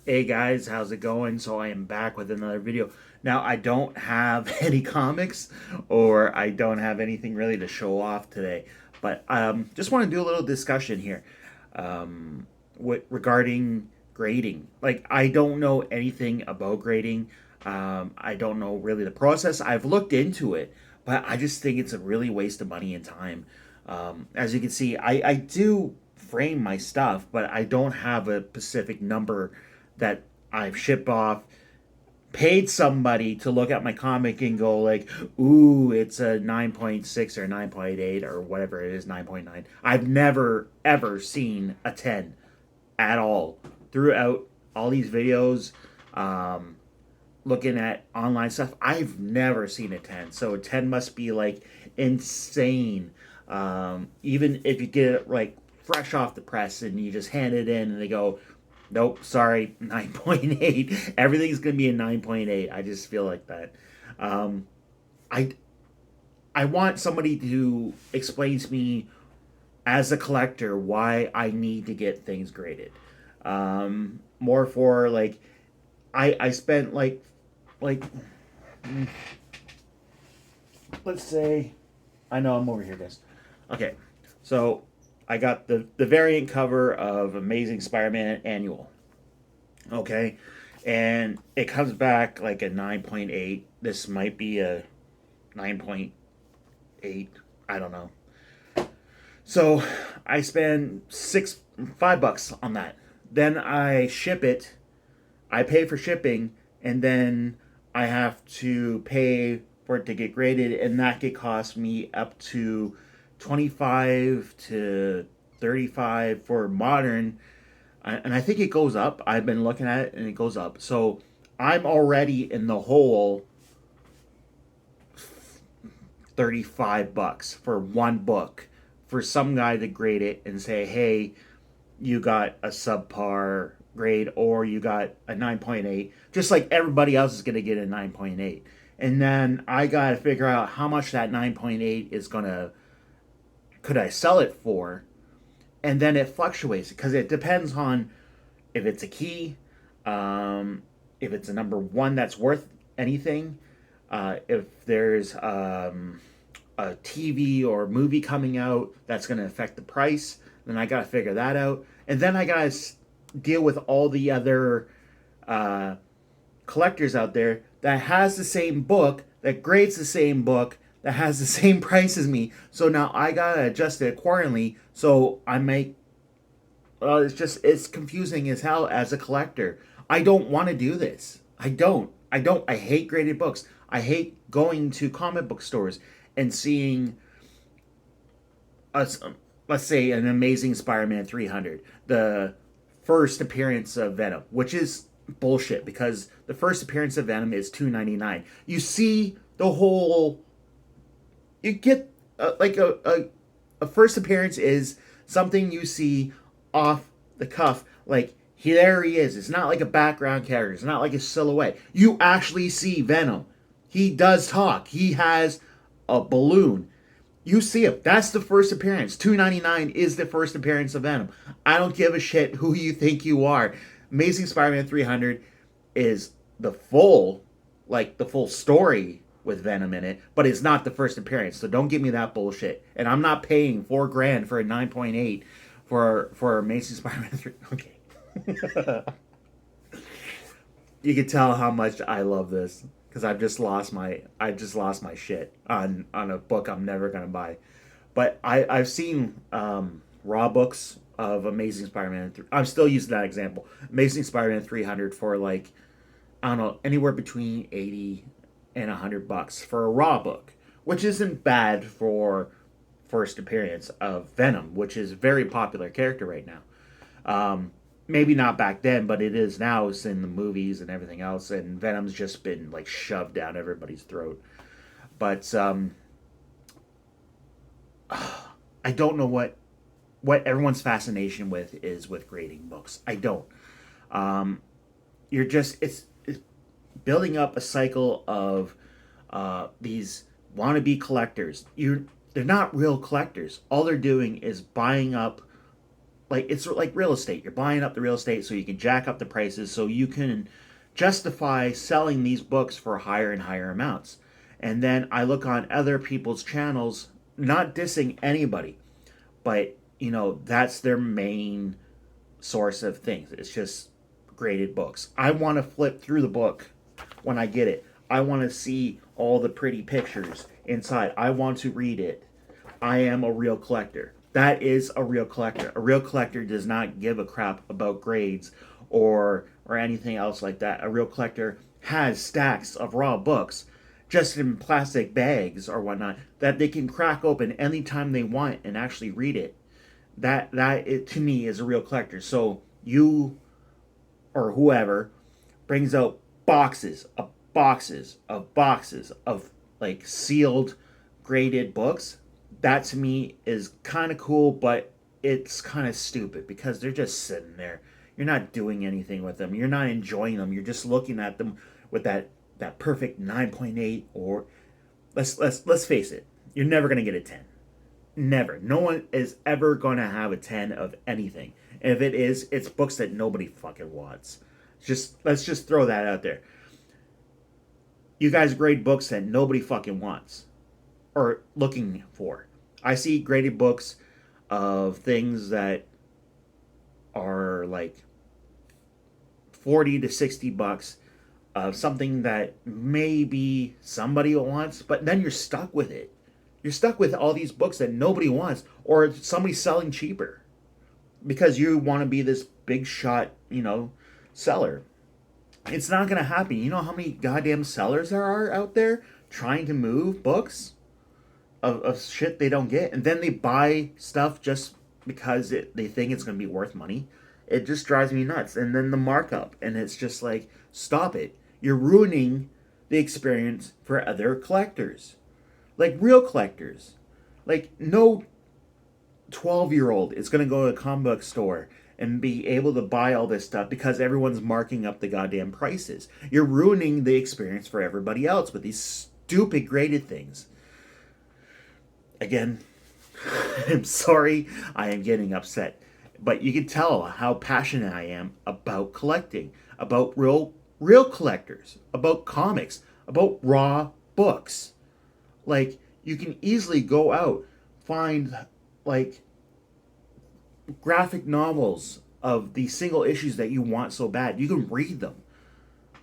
Hey guys, how's it going? So I am back with another video. Now I don't have any comics or I don't have anything really to show off today, but just want to do a little discussion here regarding grading. Like I don't know anything about grading. I don't know really the process. I've looked into it, but I just think it's a really waste of money and time. As you can see, I do frame my stuff, but I don't have a specific number that I've shipped off, paid somebody to look at my comic and go like, "Ooh, it's a 9.6 or 9.8 or whatever it is, 9.9." I've never ever seen a 10 at all throughout all these videos. Um, Looking at online stuff, I've never seen a 10. So a 10 must be like insane. Even if you get it like fresh off the press and you just hand it in and they go, nope, sorry, 9.8. Everything's going to be a 9.8. I just feel like that. Um, I, I want somebody to explain to me as a collector why I need to get things graded. More for like, I spent like let's say I know I'm over here, guys. Okay, so I got the variant cover of Amazing Spider-Man Annual. Okay, and it comes back like a 9.8. This might be a 9.8. I don't know. So I spend 5 bucks on that. Then I ship it. I pay for shipping, and then I have to pay for it to get graded, and that could cost me up to 25 to 35 for modern. And I think it goes up. I've been looking at it, and it goes up. So I'm already in the hole 35 bucks for one book for some guy to grade it and say, hey, you got a subpar grade or you got a 9.8, just like everybody else is going to get a 9.8. And then I got to figure out how much that 9.8 is going to, could I sell it for? And then it fluctuates because it depends on if it's a key, if it's a number one that's worth anything, if there's a TV or movie coming out that's going to affect the price, then I got to figure that out. And then I got to deal with all the other uh, collectors out there that has the same book, that grades the same book, that has the same price as me. So now I got to adjust it accordingly. So I make, it's confusing as hell as a collector. I don't want to do this. I hate graded books. I hate going to comic book stores and seeing us, let's say, an Amazing Spider-Man 300, the first appearance of Venom, which is bullshit because the first appearance of Venom is $2.99. You see the whole, you get like a first appearance is something you see off the cuff, like there he is. It's not like a background character. It's not like a silhouette. You actually see Venom. He does talk. He has a balloon. You see him. That's the first appearance. 2.99 is the first appearance of Venom. I don't give a shit who you think you are. Amazing Spider-Man 300 is the full story with Venom in it, but it's not the first appearance. So don't give me that bullshit. And I'm not paying $4,000 for a 9.8 for Amazing Spider-Man 3. Okay. You can tell how much I love this because I just lost my shit on a book I'm never gonna buy. But I've seen raw books of Amazing Spider-Man. I'm still using that example. Amazing Spider-Man 300 for like I don't know anywhere between 80 and $100 for a raw book, which isn't bad for first appearance of Venom, which is a very popular character right now. Maybe not back then, but it is now. It's in the movies and everything else, and Venom's just been like shoved down everybody's throat. But I don't know what everyone's fascination with is with grading books. I don't. Um, you're just it's building up a cycle of these wannabe collectors. They're not real collectors. All they're doing is buying up like it's like real estate. You're buying up the real estate so you can jack up the prices so you can justify selling these books for higher and higher amounts. And then I look on other people's channels, not dissing anybody, but that's their main source of things. It's just graded books. I want to flip through the book when I get it. I want to see all the pretty pictures inside. I want to read it. I am a real collector. That is a real collector. A real collector does not give a crap about grades or anything else like that. A real collector has stacks of raw books just in plastic bags or whatnot that they can crack open anytime they want and actually read it. That it, to me, is a real collector. So you or whoever brings out boxes of like sealed graded books, that to me is kind of cool, but it's kind of stupid because they're just sitting there. You're not doing anything with them. You're not enjoying them. You're just looking at them with that perfect 9.8, or let's face it, you're never going to get a 10. Never. No one is ever going to have a 10 of anything. And if it is, it's books that nobody fucking wants. Let's just throw that out there. You guys grade books that nobody fucking wants or looking for. I see graded books of things that are like 40 to 60 bucks of something that maybe somebody wants, but then you're stuck with it. You're stuck with all these books that nobody wants, or somebody's selling cheaper because you want to be this big shot, seller. It's not going to happen. You know how many goddamn sellers there are out there trying to move books of shit they don't get, and then they buy stuff just because they think it's going to be worth money. It just drives me nuts. And then the markup, and it's just like, stop it. You're ruining the experience for other collectors. Like real collectors. Like no 12-year-old is going to go to a comic book store and be able to buy all this stuff because everyone's marking up the goddamn prices. You're ruining the experience for everybody else with these stupid graded things. Again, I'm sorry I am getting upset. But you can tell how passionate I am about collecting, about real collectors, about comics, about raw books. Like, you can easily go out, find, like, graphic novels of the single issues that you want so bad. You can read them.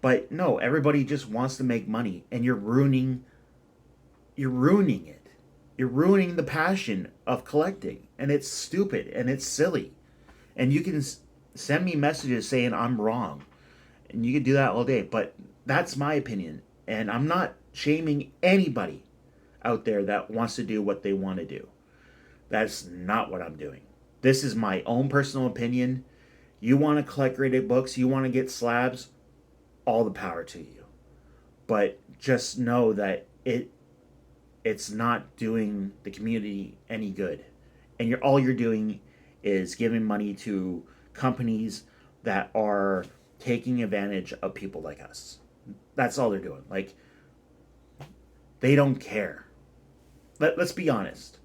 But no, everybody just wants to make money, and you're ruining it. You're ruining the passion of collecting, and it's stupid, and it's silly. And you can send me messages saying I'm wrong, and you can do that all day, but that's my opinion, and I'm not shaming anybody out there that wants to do what they want to do. That's not what I'm doing. This is my own personal opinion. You want to collect graded books, you want to get slabs, all the power to you. But just know that it's not doing the community any good. And all you're doing is giving money to companies that are taking advantage of people like us. That's all they're doing. Like, they don't care. Let's be honest.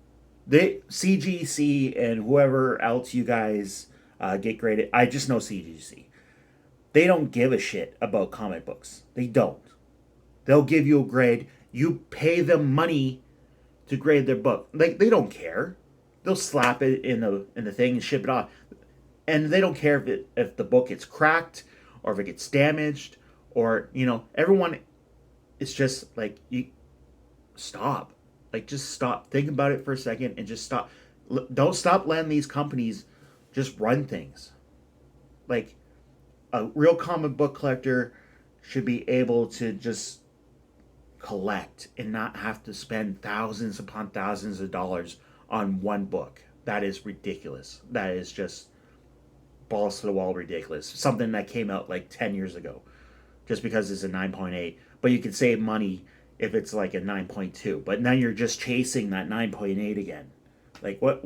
They CGC and whoever else you guys get graded. I just know CGC. They don't give a shit about comic books. They don't. They'll give you a grade. You pay them money to grade their book. Like, they don't care. They'll slap it in the thing and ship it off, and they don't care if the book gets cracked or if it gets damaged, or everyone is just like, you stop. Like, just stop. Think about it for a second and just stop. Don't stop letting these companies just run things. Like, a real comic book collector should be able to just collect and not have to spend thousands upon thousands of dollars on one book. That is ridiculous. That is just balls to the wall ridiculous. Something that came out like 10 years ago just because it's a 9.8. But you can save money if it's like a 9.2. But now you're just chasing that 9.8 again. Like, what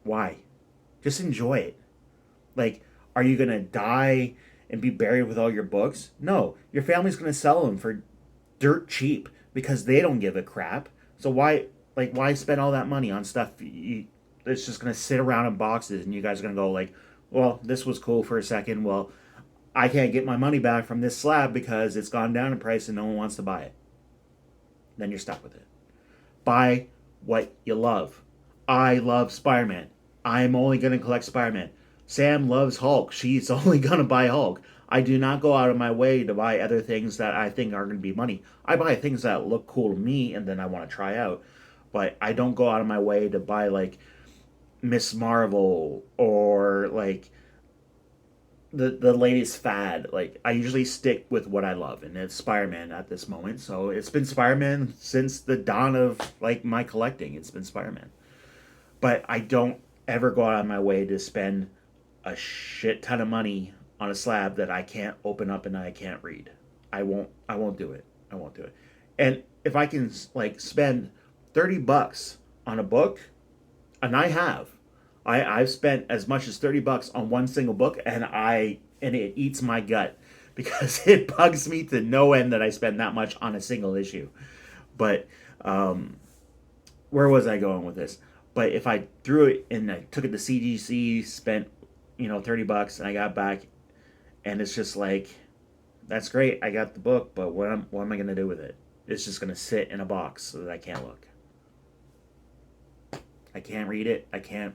why? Just enjoy it. Like, are you going to die and be buried with all your books? No. Your family's going to sell them for dirt cheap because they don't give a crap. So why spend all that money on stuff it's just gonna sit around in boxes, and you guys are gonna go like, well, this was cool for a second. Well, I can't get my money back from this slab because it's gone down in price and no one wants to buy it. Then you're stuck with it. Buy what you love. I love Spider-Man. I'm only going to collect Spider-Man. Sam loves Hulk. She's only going to buy Hulk. I do not go out of my way to buy other things that I think are going to be money. I buy things that look cool to me and then I want to try out. But I don't go out of my way to buy like Miss Marvel or like the latest fad. Like I usually stick with what I love, and it's Spider-Man at this moment. So it's been Spider-Man since the dawn of like my collecting. It's been Spider-Man. But I don't ever go out of my way to spend a shit ton of money on a slab that I can't open up and I can't read. I won't do it. I won't do it. And if I can like spend $30 on a book, and I have, I've spent as much as $30 on one single book, and it eats my gut because it bugs me to no end that I spend that much on a single issue. But where was I going with this? But if I threw it and I took it to CGC, spent $30, and I got back, and it's just like, that's great. I got the book, but what am I gonna do with it? It's just gonna sit in a box so that I can't look. I can't read it. I can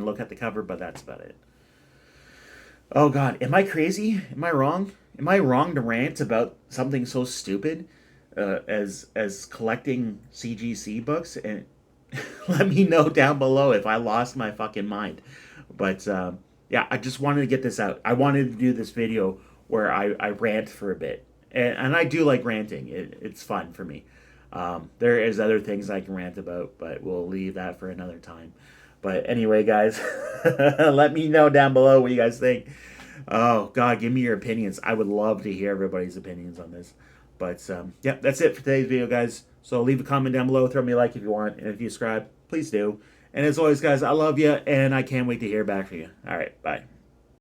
look at the cover, but that's about it. Oh God, am I crazy? Am I wrong? Am I wrong to rant about something so stupid as collecting CGC books? And let me know down below if I lost my fucking mind. But yeah, I just wanted to get this out. I wanted to do this video where I rant for a bit, and I do like ranting. It's fun for me. There is other things I can rant about, but we'll leave that for another time. But anyway, guys, let me know down below what you guys think. Oh, God, give me your opinions. I would love to hear everybody's opinions on this. But, yeah, that's it for today's video, guys. So leave a comment down below. Throw me a like if you want. And if you subscribe, please do. And as always, guys, I love you, and I can't wait to hear back from you. All right, bye.